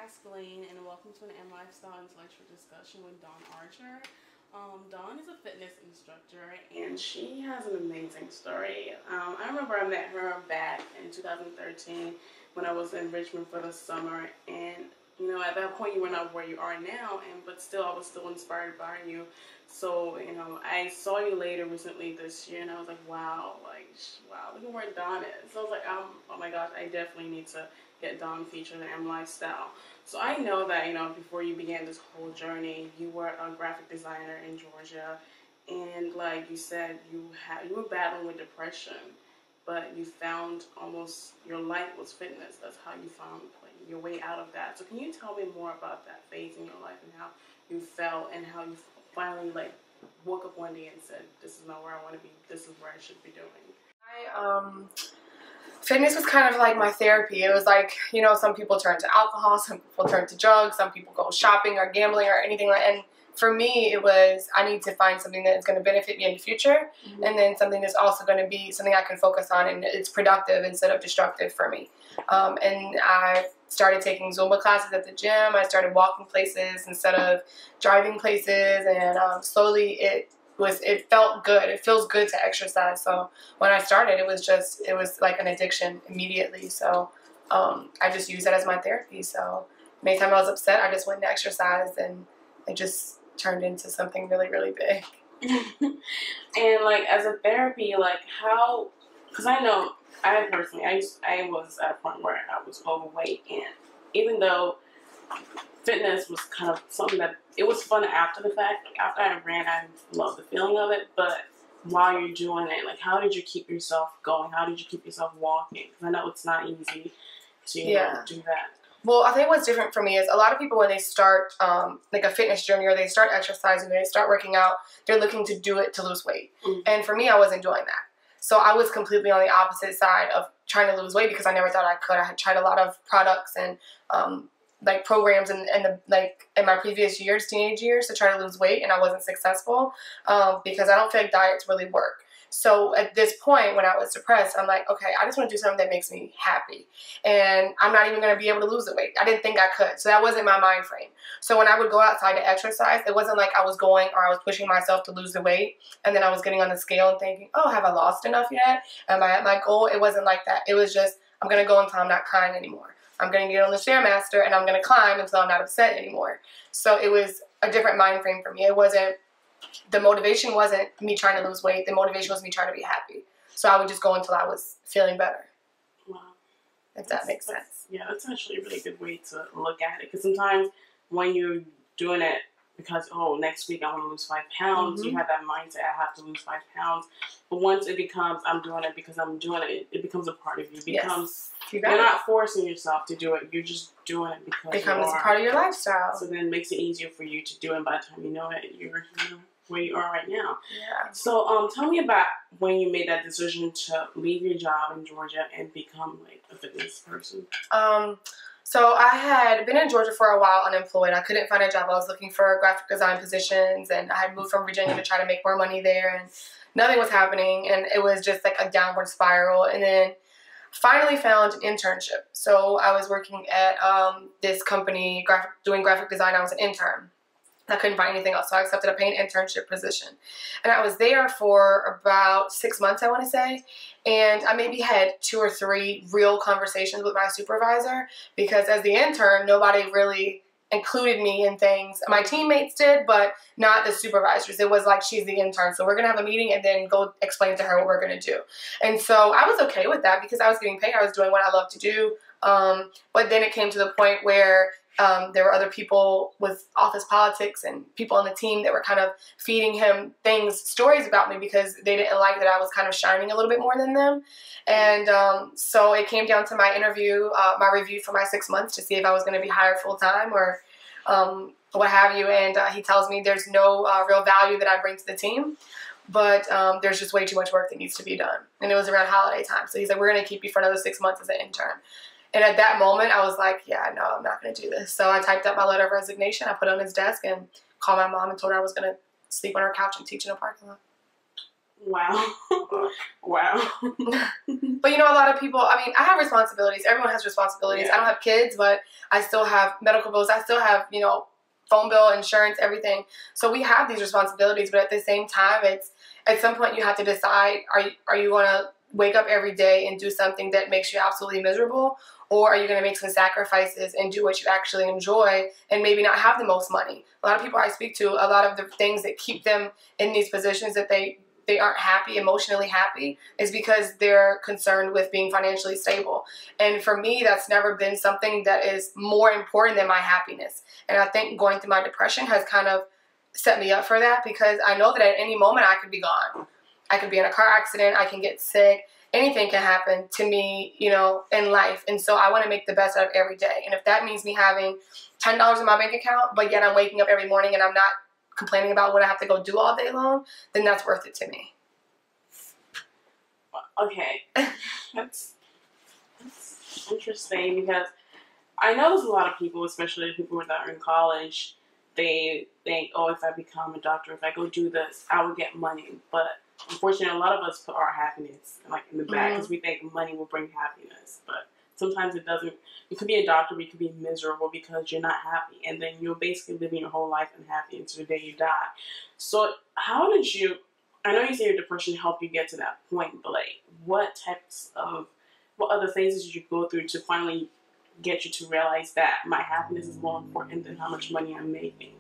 Masculine, and welcome to an M Lifestyle Intellectual Discussion with Dawn Archer. Dawn is a fitness instructor, and she has an amazing story. I remember I met her back in 2013 when I was in Richmond for the summer, and at that point you were not where you are now, but still I was still inspired by you. So I saw you later recently this year, and I was like, wow, look at where Dawn is. So I was like, oh my gosh, I definitely need to get Dawn featured in M Lifestyle. So I know that before you began this whole journey, you were a graphic designer in Georgia, and like you said, you were battling with depression, but you found almost your life was fitness. That's how you found your way out of that. So can you tell me more about that phase in your life and how you felt and how you finally woke up one day and said, "This is not where I want to be. This is where I should be doing." Fitness was kind of like my therapy. It was like, some people turn to alcohol, some people turn to drugs, some people go shopping or gambling or anything like that. And for me, it was, I need to find something that's going to benefit me in the future, and then something that's also going to be something I can focus on and it's productive instead of destructive for me. And I started taking Zumba classes at the gym. I started walking places instead of driving places, and slowly it felt good. It feels good to exercise. So when I started, it was like an addiction immediately. So I just used that as my therapy. So anytime I was upset, I just went and exercised, and it just turned into something really, really big. And as a therapy, how? Because I know I personally, I was at a point where I was overweight, and even though fitness was kind of something that it was fun after the fact. After I ran, I loved the feeling of it. But while you're doing it, how did you keep yourself going? How did you keep yourself walking? Because I know it's not easy to do that. Well, I think what's different for me is a lot of people when they start a fitness journey or they start exercising, they start working out, they're looking to do it to lose weight. And for me, I wasn't doing that. So I was completely on the opposite side of trying to lose weight because I never thought I could. I had tried a lot of products and programs in my previous years, teenage years, to try to lose weight, and I wasn't successful because I don't feel like diets really work. So at this point, when I was depressed, I'm like, okay, I just want to do something that makes me happy, and I'm not even going to be able to lose the weight. I didn't think I could, so that wasn't my mind frame. So when I would go outside to exercise, it wasn't like I was going or I was pushing myself to lose the weight, and then I was getting on the scale and thinking, oh, have I lost enough yet? Am I at my goal? It wasn't like that. It was just, I'm going to go until I'm not crying anymore. I'm going to get on the Stairmaster and I'm going to climb until I'm not upset anymore. So it was a different mind frame for me. The motivation wasn't me trying to lose weight. The motivation was me trying to be happy. So I would just go until I was feeling better. Wow. If that makes sense. Yeah, that's actually a really good way to look at it. Because sometimes when you're doing it because, next week I want to lose 5 pounds, you have that mindset, I have to lose 5 pounds. But once it becomes, I'm doing it because I'm doing it, it becomes a part of you. It becomes, you're not forcing yourself to do it. You're just doing it because it becomes a part of your lifestyle. So then it makes it easier for you to do it. And by the time you know it, you're where you are right now. Yeah. So tell me about when you made that decision to leave your job in Georgia and become a fitness person. So I had been in Georgia for a while unemployed. I couldn't find a job. I was looking for graphic design positions, and I had moved from Virginia to try to make more money there, and nothing was happening, and it was just like a downward spiral. And then finally found an internship. So I was working at this company doing graphic design. I was an intern. I couldn't find anything else, so I accepted a paid internship position. And I was there for about 6 months, I want to say, and I maybe had 2 or 3 real conversations with my supervisor, because as the intern, nobody really included me in things. My teammates did, but not the supervisors. It was like, she's the intern, so we're going to have a meeting and then go explain to her what we're going to do. And so I was okay with that because I was getting paid. I was doing what I love to do. But then it came to the point where there were other people with office politics and people on the team that were kind of feeding him stories about me because they didn't like that I was kind of shining a little bit more than them. And so it came down to my my review for my 6 months to see if I was going to be hired full time or what have you. And he tells me there's no real value that I bring to the team, but there's just way too much work that needs to be done. And it was around holiday time. So he's like, we're going to keep you for another 6 months as an intern. And at that moment, I was like, yeah, no, I'm not going to do this. So I typed up my letter of resignation. I put it on his desk and called my mom and told her I was going to sleep on her couch and teach in a parking lot. Wow. Wow. But you know, a lot of people, I mean, I have responsibilities. Everyone has responsibilities. Yeah. I don't have kids, but I still have medical bills. I still have, you know, phone bill, insurance, everything. So we have these responsibilities, but at the same time, it's at some point you have to decide, are you going to wake up every day and do something that makes you absolutely miserable? Or are you going to make some sacrifices and do what you actually enjoy and maybe not have the most money? A lot of people I speak to, a lot of the things that keep them in these positions that they aren't happy, emotionally happy, is because they're concerned with being financially stable. And for me, that's never been something that is more important than my happiness. And I think going through my depression has kind of set me up for that, because I know that at any moment I could be gone. I could be in a car accident, I can get sick, anything can happen to me, you know, in life. And so I want to make the best out of every day. And if that means me having $10 in my bank account, but yet I'm waking up every morning and I'm not complaining about what I have to go do all day long, then that's worth it to me. Okay. That's interesting, because I know there's a lot of people, especially people that are in college, they think, oh, if I become a doctor, if I go do this, I will get money. But unfortunately, a lot of us put our happiness like in the back, because we think money will bring happiness. But sometimes it doesn't. You could be a doctor, but you could be miserable because you're not happy. And then you're basically living your whole life unhappy until the day you die. So how did you, I know you say your depression helped you get to that point, but like what other phases did you go through to finally get you to realize that my happiness is more important than how much money I'm making?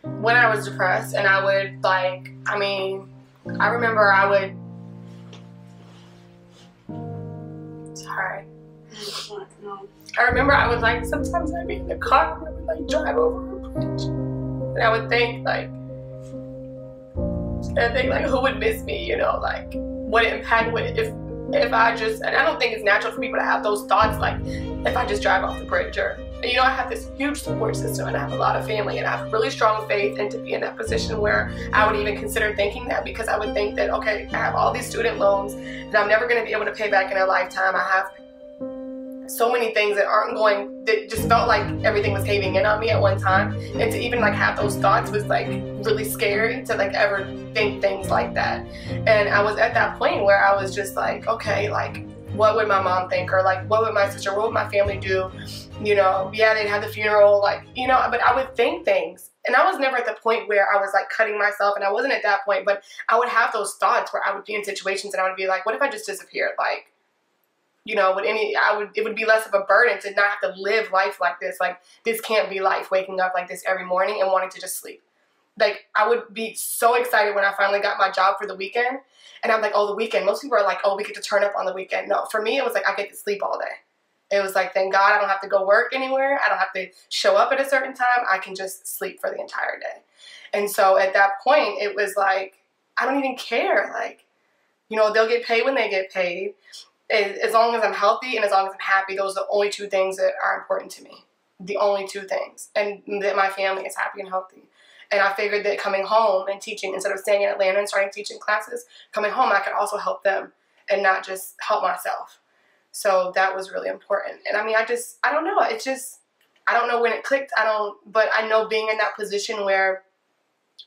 When I was depressed and I would like, I mean, I remember I would, sorry. No. I remember I would like, sometimes I'd be in the car and I would like drive over a bridge. And I would think like, who would miss me, you know, like what impact would, if I just, and I don't think it's natural for people to have those thoughts, like if I just drive off the bridge, or, you know, I have this huge support system and I have a lot of family and I have really strong faith, and to be in that position where I would even consider thinking that, because I would think that, okay, I have all these student loans that I'm never going to be able to pay back in a lifetime. I have so many things that aren't going, that just felt like everything was caving in on me at one time, and to even like have those thoughts was like really scary, to like ever think things like that. And I was at that point where I was just like, okay, like what would my mom think, or like what would my sister, what would my family do, you know? Yeah, they'd have the funeral, like, you know, but I would think things. And I was never at the point where I was like cutting myself, and I wasn't at that point, but I would have those thoughts where I would be in situations and I would be like, what if I just disappeared? Like, you know, it would be less of a burden to not have to live life like this. Like, this can't be life, waking up like this every morning and wanting to just sleep. Like, I would be so excited when I finally got my job for the weekend. And I'm like, oh, the weekend. Most people are like, oh, we get to turn up on the weekend. No, for me, it was like, I get to sleep all day. It was like, thank God I don't have to go work anywhere. I don't have to show up at a certain time. I can just sleep for the entire day. And so at that point, it was like, I don't even care. Like, you know, they'll get paid when they get paid. As long as I'm healthy and as long as I'm happy, those are the only two things that are important to me. The only two things. And that my family is happy and healthy. And I figured that coming home and teaching, instead of staying in Atlanta and starting teaching classes, coming home I could also help them and not just help myself. So that was really important. And I mean, I don't know. It's just, I don't know when it clicked. But I know being in that position where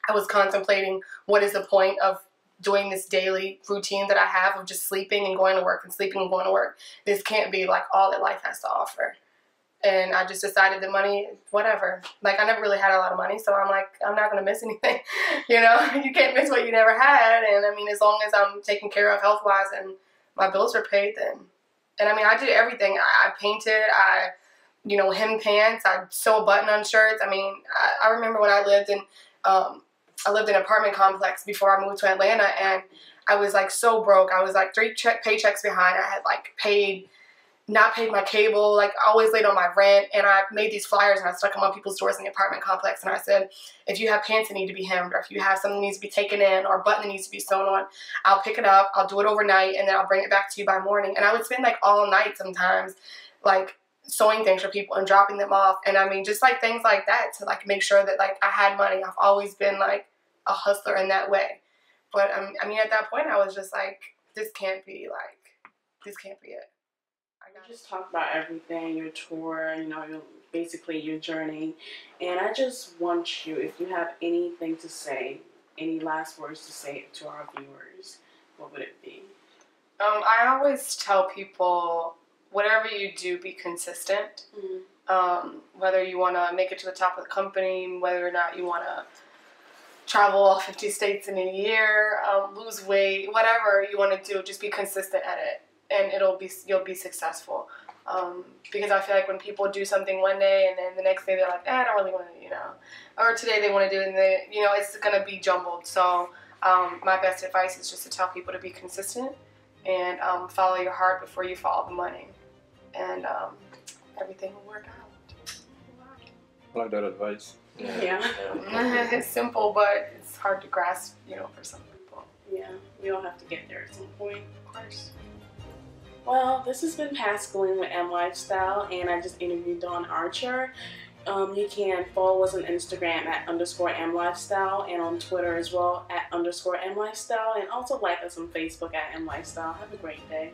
I was contemplating, what is the point of doing this daily routine that I have of just sleeping and going to work and sleeping and going to work. This can't be like all that life has to offer. And I just decided that money, whatever. Like, I never really had a lot of money, so I'm like, I'm not going to miss anything. You know, you can't miss what you never had. And I mean, as long as I'm taken care of health-wise and my bills are paid, then. And I mean, I did everything. I painted, you know, hem pants, I sew button-on shirts. I mean, I remember when I lived in an apartment complex before I moved to Atlanta, and I was like so broke. I was like 3 paychecks behind. I had like not paid my cable, like always late on my rent. And I made these flyers and I stuck them on people's doors in the apartment complex. And I said, if you have pants that need to be hemmed, or if you have something that needs to be taken in, or a button that needs to be sewn on, I'll pick it up, I'll do it overnight, and then I'll bring it back to you by morning. And I would spend like all night sometimes, like sewing things for people and dropping them off. And I mean, just like things like that to like make sure that like I had money. I've always been like a hustler in that way. But I mean, at that point I was just like, this can't be it. You just talked about everything, your tour, you know, basically your journey. And I just want you, if you have anything to say any last words to say to our viewers, what would it be? I always tell people, whatever you do, be consistent. Whether you want to make it to the top of the company, whether or not you want to travel all 50 states in a year, lose weight, whatever you want to do, just be consistent at it, and you'll be successful. Because I feel like when people do something one day and then the next day they're like, I don't really want to, or today they want to do it, and then, it's going to be jumbled. So my best advice is just to tell people to be consistent and follow your heart before you follow the money, and everything will work out. I like that advice. Yeah. It's simple, but it's hard to grasp, for some people. Yeah, we all have to get there at some point. Of course. Well, this has been Pascaline with M Lifestyle, and I just interviewed Dawn Archer. You can follow us on Instagram at _M Lifestyle, and on Twitter as well at _M Lifestyle, and also like us on Facebook at M Lifestyle. Have a great day.